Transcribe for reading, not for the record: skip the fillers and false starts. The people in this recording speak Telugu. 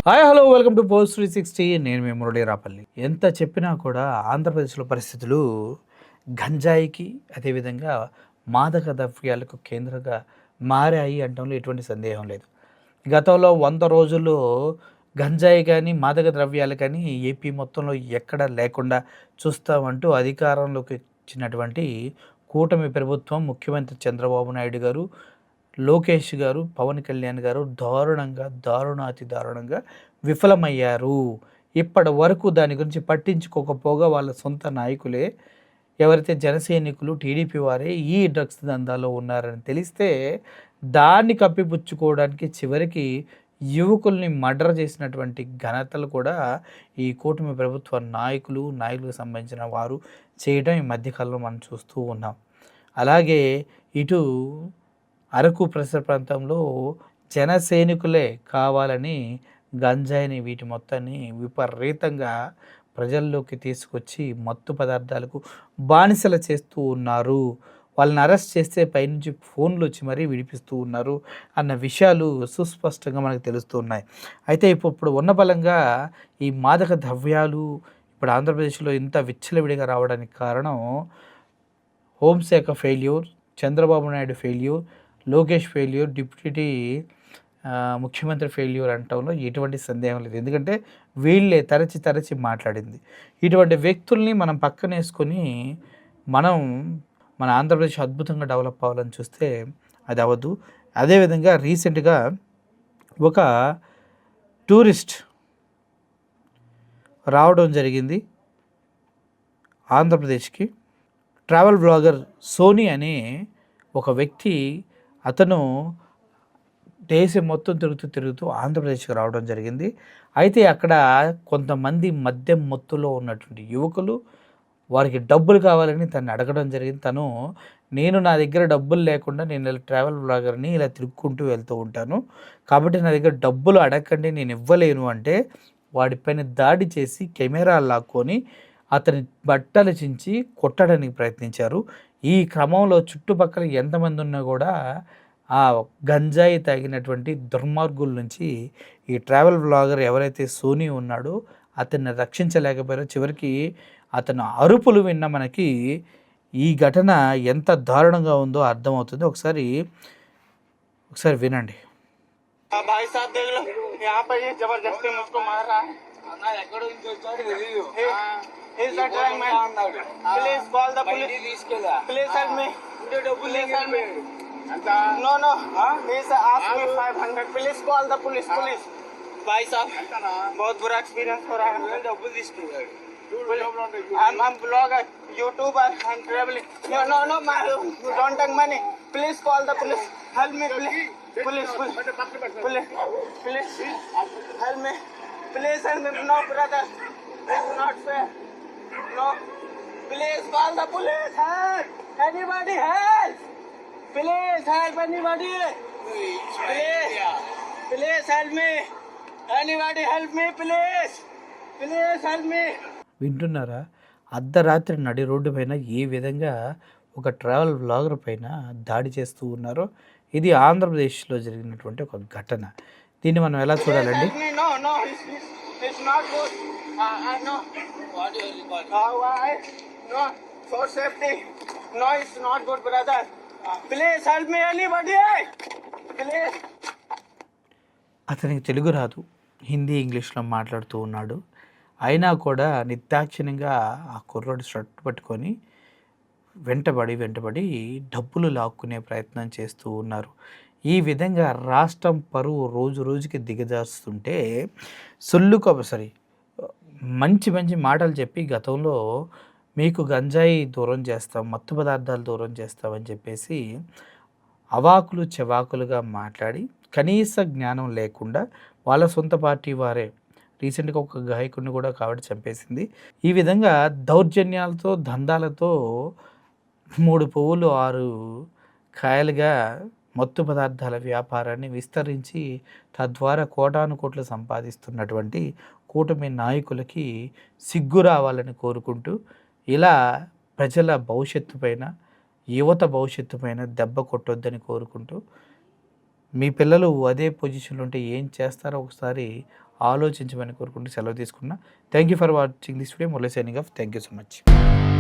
Hi hello welcome to post 360. నేను మీ మురళీ రాపల్లి. ఎంత చెప్పినా కూడా ఆంధ్రప్రదేశ్లో పరిస్థితులు గంజాయికి అదేవిధంగా మాదక ద్రవ్యాలకు కేంద్రంగా మారాయి అనడంలో ఎటువంటి సందేహం లేదు. గతంలో 100 రోజుల్లో గంజాయి కానీ మాదక ద్రవ్యాలు కానీ ఏపీ మొత్తంలో ఎక్కడ లేకుండా చూస్తామంటూ అధికారంలోకి వచ్చినటువంటి కూటమి ప్రభుత్వం, ముఖ్యమంత్రి చంద్రబాబు నాయుడు గారు, లోకేష్ గారు, పవన్ కళ్యాణ్ గారు దారుణాతి దారుణంగా విఫలమయ్యారు. ఇప్పటి వరకు దాని గురించి పట్టించుకోకపోగా వాళ్ళ సొంత నాయకులే, ఎవరైతే జనసైనికులు టీడీపీ వారే ఈ డ్రగ్స్ దందాలో ఉన్నారని తెలిస్తే దాన్ని కప్పిపుచ్చుకోవడానికి చివరికి యువకుల్ని మర్డర్ చేసినటువంటి ఘనతలు కూడా ఈ కూటమి ప్రభుత్వ నాయకులకు సంబంధించిన వారు చేయడం ఈ మధ్యకాలంలో మనం చూస్తూ ఉన్నాం. అలాగే ఇటు అరకు పరిసర ప్రాంతంలో జనసైనికులే కావాలని గంజాయిని వీటి మొత్తాన్ని విపరీతంగా ప్రజల్లోకి తీసుకొచ్చి మత్తు పదార్థాలకు బానిసలు చేస్తూ ఉన్నారు. వాళ్ళని అరెస్ట్ చేస్తే పైనుంచి ఫోన్లు వచ్చి మరీ విడిపిస్తూ ఉన్నారు అన్న విషయాలు సుస్పష్టంగా మనకు తెలుస్తూ ఉన్నాయి. అయితే ఇప్పుడు ఉన్న బలంగా ఈ మాదక ద్రవ్యాలు ఇప్పుడు ఆంధ్రప్రదేశ్లో ఇంత విచ్చలవిడిగా రావడానికి కారణం హోంశాఖ failure, Chandrababu Naidu failure, Lokesh failure, deputy ముఖ్యమంత్రి ఫెయిల్యూర్ అనటంలో ఎటువంటి సందేహం లేదు. ఎందుకంటే వీళ్ళే తరచి మాట్లాడింది. ఇటువంటి వ్యక్తుల్ని మనం పక్కన వేసుకొని మన ఆంధ్రప్రదేశ్ అద్భుతంగా డెవలప్ అవ్వాలని చూస్తే అది అవ్వదు. అదేవిధంగా రీసెంట్గా ఒక టూరిస్ట్ రావడం జరిగింది ఆంధ్రప్రదేశ్కి. ట్రావెల్ బ్లాగర్ సోనీ అనే ఒక వ్యక్తి, అతను దేశం మొత్తం తిరుగుతూ ఆంధ్రప్రదేశ్కి రావడం జరిగింది. అయితే అక్కడ కొంతమంది మద్యం మత్తులో ఉన్నటువంటి యువకులు వారికి డబ్బులు కావాలని తను అడగడం జరిగింది. నేను నా దగ్గర డబ్బులు లేకుండా నేను ఇలా ట్రావెల్ బ్లాగర్ని ఇలా తిరుక్కుంటూ వెళ్తూ ఉంటాను, కాబట్టి నా దగ్గర డబ్బులు అడగండి, నేను ఇవ్వలేను అంటే వాడిపైన దాడి చేసి కెమెరా లాక్కొని అతని బట్టలు చించి కొట్టడానికి ప్రయత్నించారు. ఈ క్రమంలో చుట్టుపక్కల ఎంతమంది ఉన్నా కూడా ఆ గంజాయి తాగినటువంటి దుర్మార్గుల నుంచి ఈ ట్రావెల్ బ్లాగర్ ఎవరైతే సోనీ ఉన్నాడో అతన్ని రక్షించలేకపోయారో. చివరికి అతను అరుపులు విన్న మనకి ఈ ఘటన ఎంత దారుణంగా ఉందో అర్థమవుతుంది. ఒకసారి వినండి. भाई साहब देख लो, यहाँ पर ये जबरदस्ती मुझको मार रहा है. He's not trying, man. Please call the police. Please help me. Please help me. No. He's asked me 500. Please call the police. Police. भाई साहब बहुत बुरा एक्सपीरियंस हो रहा है. I'm blogger, YouTuber, I'm traveling. No, man. You don't take money. Please call the police. Help me, please. Police. Help me. Please help me. No, brother. It's not fair. No. Please call the police. Help. Anybody help. Please help anybody. Please help me. Anybody help me, please. Please help me. వింటున్నారా? అర్ధరాత్రి నడి రోడ్డు పైన ఏ విధంగా ఒక ట్రావెల్ బ్లాగర్ పైన దాడి చేస్తూ ఉన్నారో ఇది ఆంధ్రప్రదేశ్లో జరిగినటువంటి ఒక ఘటన. దీన్ని మనం ఎలా చూడాలండి? It's not good. I know. What do you call? Why? No, for safety. No, it's not good, brother. Please help me, anybody. Please. అతనికి తెలుగు రాదు, హిందీ ఇంగ్లీష్లో మాట్లాడుతూ ఉన్నాడు. అయినా కూడా నిర్దాక్షిణ్యంగా ఆ కుర్రోడు షర్ట్ పట్టుకొని వెంటబడి డబ్బులు లాక్కునే ప్రయత్నం చేస్తూ ఉన్నారు. ఈ విధంగా రాష్ట్రం పరువు రోజు రోజుకి దిగజారుస్తుంటే మంచి మాటలు చెప్పి గతంలో మీకు గంజాయి దూరం చేస్తాం, మత్తు పదార్థాలు దూరం చేస్తామని చెప్పేసి అవాకులు చెవాకులుగా మాట్లాడి కనీస జ్ఞానం లేకుండా వాళ్ళ సొంత పార్టీ వారే రీసెంట్గా ఒక గాయకుడిని కూడా కాబట్టి చంపేసింది. ఈ విధంగా దౌర్జన్యాలతో దందాలతో 3 పువ్వులు 6 కాయలుగా మత్తు పదార్థాల వ్యాపారాన్ని విస్తరించి తద్వారా కోటాను కోట్లు సంపాదిస్తున్నటువంటి కూటమి నాయకులకి సిగ్గు రావాలని కోరుకుంటూ, ఇలా ప్రజల భవిష్యత్తు పైన, యువత భవిష్యత్తు పైన దెబ్బ కొట్టొద్దని కోరుకుంటూ, మీ పిల్లలు అదే పొజిషన్లో ఉంటే ఏం చేస్తారో ఒకసారి ఆలోచించమని కోరుకుంటూ సెలవు తీసుకున్నా. Thank you for watching this video. Murali signing off. Thank you so much.